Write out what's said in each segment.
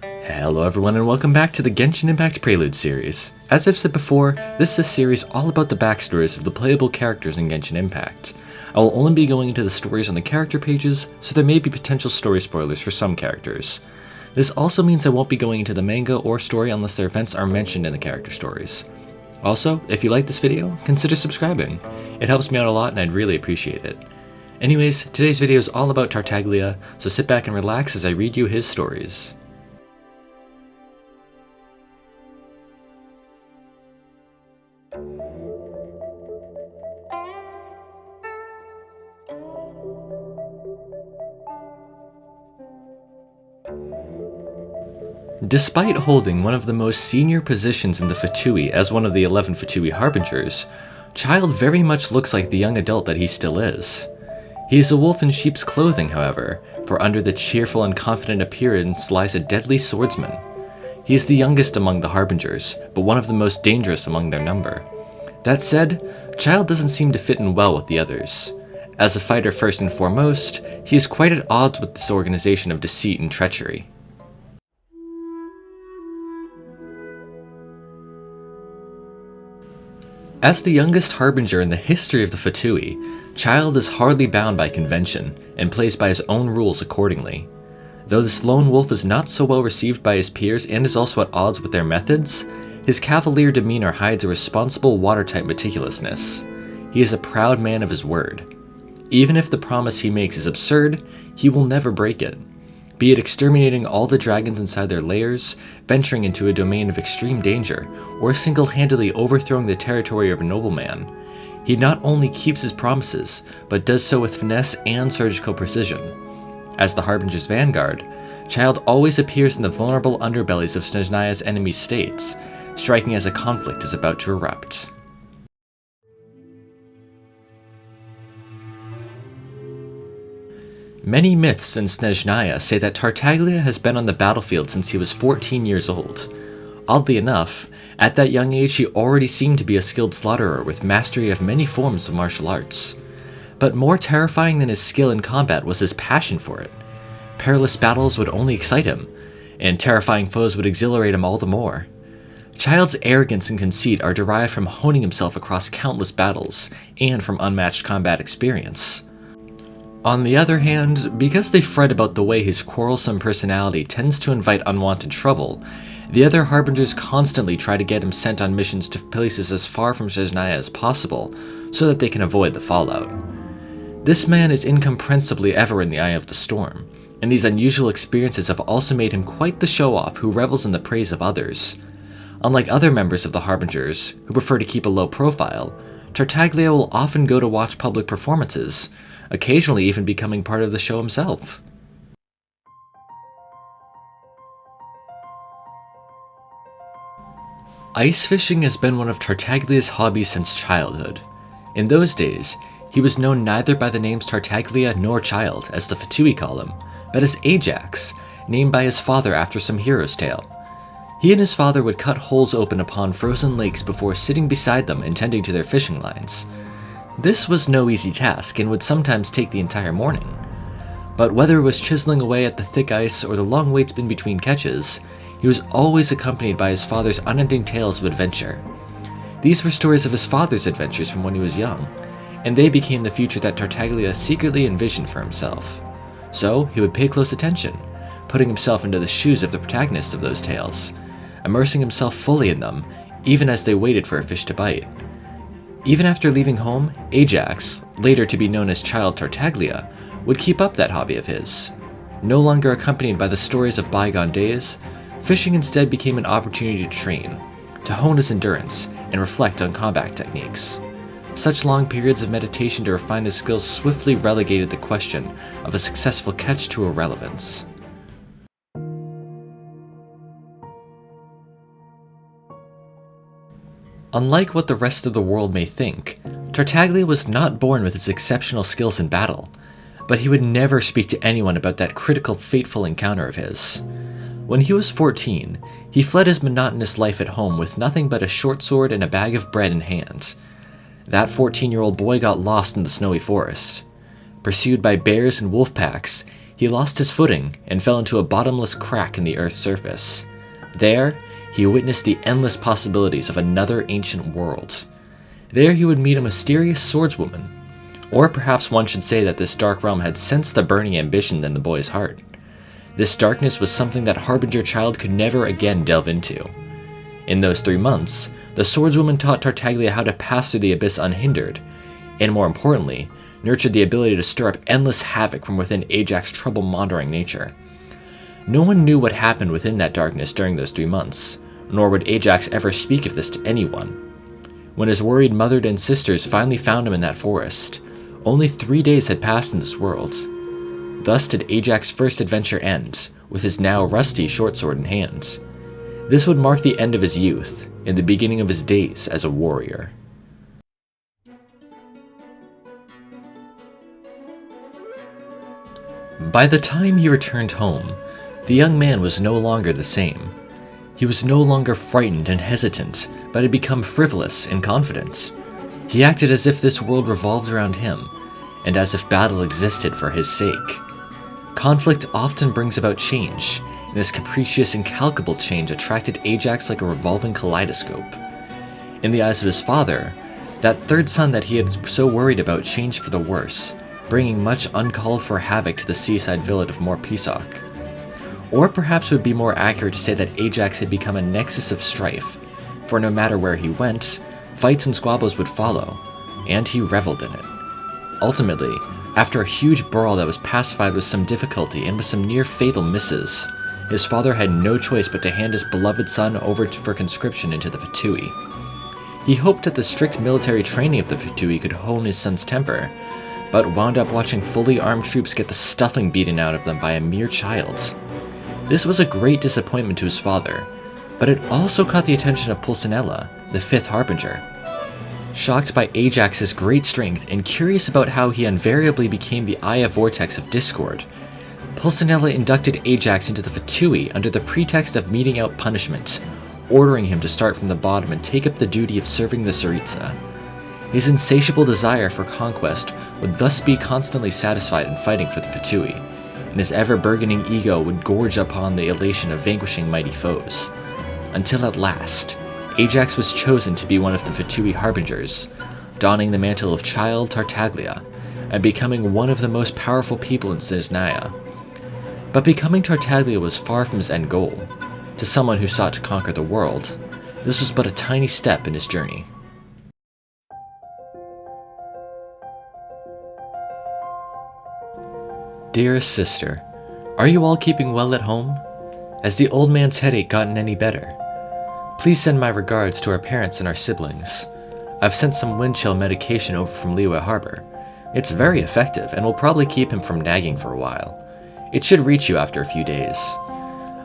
Hello everyone and welcome back to the Genshin Impact Preludes series. As I've said before, this is a series all about the backstories of the playable characters in Genshin Impact. I will only be going into the stories on the character pages, so there may be potential story spoilers for some characters. This also means I won't be going into the manga or story unless their events are mentioned in the character stories. Also, if you like this video, consider subscribing. It helps me out a lot and I'd really appreciate it. Anyways, today's video is all about Tartaglia, so sit back and relax as I read you his stories. Despite holding one of the most senior positions in the Fatui as one of the 11 Fatui Harbingers, Child very much looks like the young adult that he still is. He is a wolf in sheep's clothing, however, for under the cheerful and confident appearance lies a deadly swordsman. He is the youngest among the Harbingers, but one of the most dangerous among their number. That said, Child doesn't seem to fit in well with the others. As a fighter first and foremost, he is quite at odds with this organization of deceit and treachery. As the youngest Harbinger in the history of the Fatui, Child is hardly bound by convention, and plays by his own rules accordingly. Though this lone wolf is not so well received by his peers and is also at odds with their methods, his cavalier demeanor hides a responsible watertight meticulousness. He is a proud man of his word. Even if the promise he makes is absurd, he will never break it. Be it exterminating all the dragons inside their lairs, venturing into a domain of extreme danger, or single-handedly overthrowing the territory of a nobleman, he not only keeps his promises, but does so with finesse and surgical precision. As the Harbinger's vanguard, Child always appears in the vulnerable underbellies of Snezhnaya's enemy states, striking as a conflict is about to erupt. Many myths in Snezhnaya say that Tartaglia has been on the battlefield since he was 14 years old. Oddly enough, at that young age he already seemed to be a skilled slaughterer with mastery of many forms of martial arts. But more terrifying than his skill in combat was his passion for it. Perilous battles would only excite him, and terrifying foes would exhilarate him all the more. Child's arrogance and conceit are derived from honing himself across countless battles, and from unmatched combat experience. On the other hand, because they fret about the way his quarrelsome personality tends to invite unwanted trouble, the other Harbingers constantly try to get him sent on missions to places as far from Snezhnaya as possible, so that they can avoid the fallout. This man is incomprehensibly ever in the eye of the storm, and these unusual experiences have also made him quite the show-off who revels in the praise of others. Unlike other members of the Harbingers, who prefer to keep a low profile, Tartaglia will often go to watch public performances, occasionally even becoming part of the show himself. Ice fishing has been one of Tartaglia's hobbies since childhood. In those days, he was known neither by the names Tartaglia nor Child, as the Fatui call him, but as Ajax, named by his father after some hero's tale. He and his father would cut holes open upon frozen lakes before sitting beside them and tending to their fishing lines. This was no easy task and would sometimes take the entire morning. But whether it was chiseling away at the thick ice or the long waits in between catches, he was always accompanied by his father's unending tales of adventure. These were stories of his father's adventures from when he was young, and they became the future that Tartaglia secretly envisioned for himself. So he would pay close attention, putting himself into the shoes of the protagonists of those tales, immersing himself fully in them, even as they waited for a fish to bite. Even after leaving home, Ajax, later to be known as Child Tartaglia, would keep up that hobby of his. No longer accompanied by the stories of bygone days, fishing instead became an opportunity to train, to hone his endurance, and reflect on combat techniques. Such long periods of meditation to refine his skills swiftly relegated the question of a successful catch to irrelevance. Unlike what the rest of the world may think, Tartaglia was not born with his exceptional skills in battle, but he would never speak to anyone about that critical, fateful encounter of his. When he was 14, he fled his monotonous life at home with nothing but a short sword and a bag of bread in hand. That 14-year-old boy got lost in the snowy forest. Pursued by bears and wolf packs, he lost his footing and fell into a bottomless crack in the Earth's surface. There, he witnessed the endless possibilities of another ancient world. There he would meet a mysterious swordswoman. Or perhaps one should say that this dark realm had sensed the burning ambition in the boy's heart. This darkness was something that Harbinger child could never again delve into. In those 3 months, the swordswoman taught Tartaglia how to pass through the abyss unhindered, and more importantly, nurtured the ability to stir up endless havoc from within Ajax's trouble-mongering nature. No one knew what happened within that darkness during those 3 months, nor would Ajax ever speak of this to anyone. When his worried mother and sisters finally found him in that forest, only 3 days had passed in this world. Thus did Ajax's first adventure end, with his now rusty short sword in hand. This would mark the end of his youth, and the beginning of his days as a warrior. By the time he returned home, the young man was no longer the same. He was no longer frightened and hesitant, but had become frivolous and confident. He acted as if this world revolved around him, and as if battle existed for his sake. Conflict often brings about change, and this capricious, incalculable change attracted Ajax like a revolving kaleidoscope. In the eyes of his father, that third son that he had so worried about changed for the worse, bringing much uncalled-for havoc to the seaside village of Morpisac. Or perhaps it would be more accurate to say that Ajax had become a nexus of strife, for no matter where he went, fights and squabbles would follow, and he reveled in it. Ultimately, after a huge brawl that was pacified with some difficulty and with some near-fatal misses, his father had no choice but to hand his beloved son over for conscription into the Fatui. He hoped that the strict military training of the Fatui could hone his son's temper, but wound up watching fully armed troops get the stuffing beaten out of them by a mere child. This was a great disappointment to his father, but it also caught the attention of Pulcinella, the 5th Harbinger. Shocked by Ajax's great strength and curious about how he invariably became the Eye of Vortex of Discord, Pulcinella inducted Ajax into the Fatui under the pretext of meting out punishment, ordering him to start from the bottom and take up the duty of serving the Tsaritsa. His insatiable desire for conquest would thus be constantly satisfied in fighting for the Fatui, and his ever-burgeoning ego would gorge upon the elation of vanquishing mighty foes. Until at last, Ajax was chosen to be one of the Fatui Harbingers, donning the mantle of Child Tartaglia, and becoming one of the most powerful people in Snezhnaya. But becoming Tartaglia was far from his end goal. To someone who sought to conquer the world, this was but a tiny step in his journey. Dearest sister, are you all keeping well at home? Has the old man's headache gotten any better? Please send my regards to our parents and our siblings. I've sent some wind chill medication over from Liyue Harbor. It's very effective and will probably keep him from nagging for a while. It should reach you after a few days.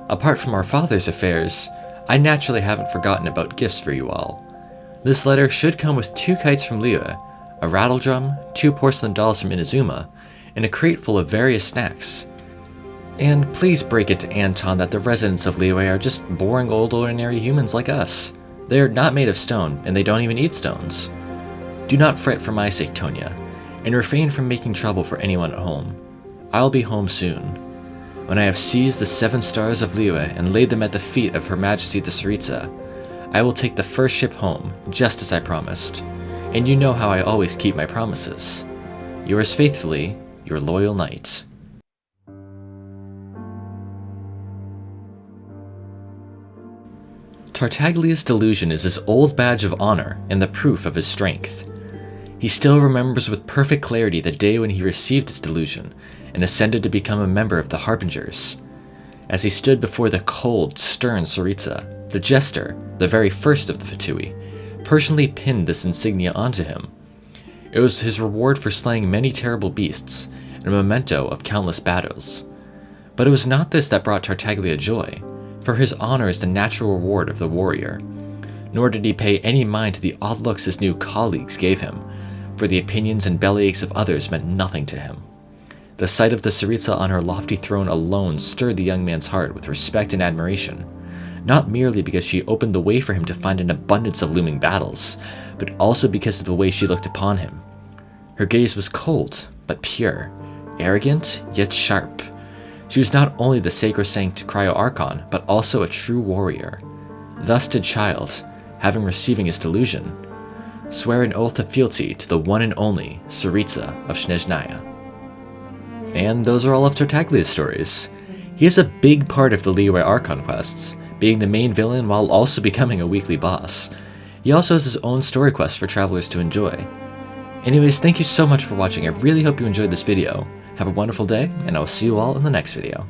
Apart from our father's affairs, I naturally haven't forgotten about gifts for you all. This letter should come with 2 kites from Liyue, a rattle drum, 2 porcelain dolls from Inazuma, and a crate full of various snacks. And please break it to Anton that the residents of Liyue are just boring old ordinary humans like us. They are not made of stone, and they don't even eat stones. Do not fret for my sake, Tonya, and refrain from making trouble for anyone at home. I'll be home soon. When I have seized the 7 stars of Liyue and laid them at the feet of Her Majesty the Tsaritsa, I will take the first ship home, just as I promised. And you know how I always keep my promises. Yours faithfully, your loyal knight. Tartaglia's delusion is his old badge of honor and the proof of his strength. He still remembers with perfect clarity the day when he received his delusion and ascended to become a member of the Harbingers. As he stood before the cold, stern Tsaritsa, the jester, the very first of the Fatui, personally pinned this insignia onto him. It was his reward for slaying many terrible beasts, and a memento of countless battles. But it was not this that brought Tartaglia joy, for his honor is the natural reward of the warrior. Nor did he pay any mind to the odd looks his new colleagues gave him, for the opinions and bellyaches of others meant nothing to him. The sight of the Tsaritsa on her lofty throne alone stirred the young man's heart with respect and admiration, not merely because she opened the way for him to find an abundance of looming battles, but also because of the way she looked upon him. Her gaze was cold, but pure, arrogant, yet sharp, She was not only the sacrosanct Cryo-Archon, but also a true warrior. Thus did Child, having receiving his delusion, swear an oath of fealty to the one and only Tsaritsa of Snezhnaya. And those are all of Tartaglia's stories. He is a big part of the Liyue Archon quests, being the main villain while also becoming a weekly boss. He also has his own story quest for travelers to enjoy. Anyways, thank you so much for watching. I really hope you enjoyed this video. Have a wonderful day, and I will see you all in the next video.